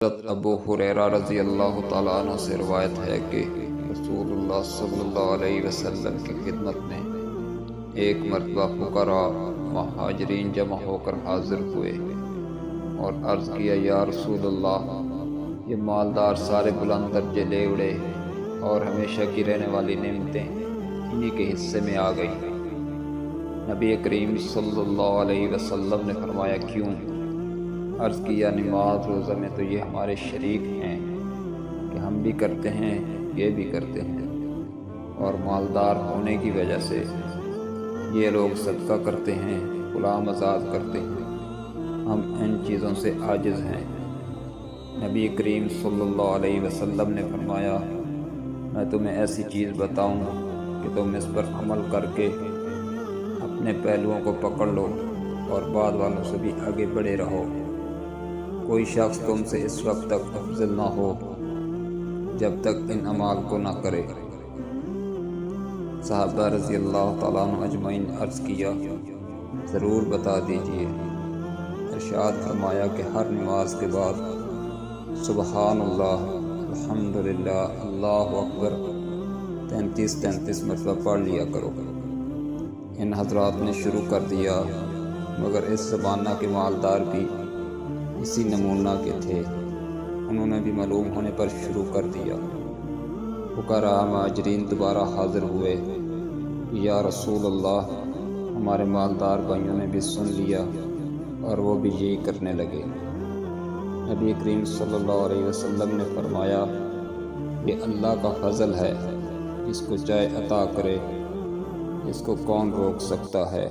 حضرت ابو ہریرہ رضی اللہ تعالیٰ عنہ سے روایت ہے کہ رسول اللہ صلی اللہ علیہ وسلم کی خدمت میں ایک مرتبہ فقراء مہاجرین جمع ہو کر حاضر ہوئے اور عرض کیا، یا رسول اللہ، یہ مالدار سارے بلند درجے لے اڑے اور ہمیشہ کی رہنے والی نعمتیں انہی کے حصے میں آ گئی۔ نبی کریم صلی اللہ علیہ وسلم نے فرمایا، کیوں؟ عرض کیا، نماز روزہ میں تو یہ ہمارے شریک ہیں کہ ہم بھی کرتے ہیں، یہ بھی کرتے ہیں، اور مالدار ہونے کی وجہ سے یہ لوگ صدقہ کرتے ہیں، غلام آزاد کرتے ہیں، ہم ان چیزوں سے عاجز ہیں۔ نبی کریم صلی اللہ علیہ وسلم نے فرمایا، میں تمہیں ایسی چیز بتاؤں کہ تم اس پر عمل کر کے اپنے پہلوؤں کو پکڑ لو اور بعد والوں سے بھی آگے بڑھے رہو۔ کوئی شخص تم سے اس وقت تک افضل نہ ہو جب تک ان اعمال کو نہ کرے۔ صحابہ رضی اللہ تعالیٰ عنہ اجمعین عرض کیا، ضرور بتا دیجئے۔ ارشاد فرمایا کہ ہر نماز کے بعد سبحان اللہ، الحمدللہ، اللہ اکبر 33 مرتبہ پڑھ لیا کرو۔ ان حضرات نے شروع کر دیا، مگر اس زمانہ کے مالدار بھی اسی نمونہ کے تھے، انہوں نے بھی معلوم ہونے پر شروع کر دیا۔ فقراء مہاجرین دوبارہ حاضر ہوئے، یا رسول اللہ، ہمارے مالدار بھائیوں نے بھی سن لیا اور وہ بھی یہی کرنے لگے۔ نبی کریم صلی اللہ علیہ وسلم نے فرمایا، یہ اللہ کا فضل ہے، جس کو چاہے عطا کرے، اس کو کون روک سکتا ہے؟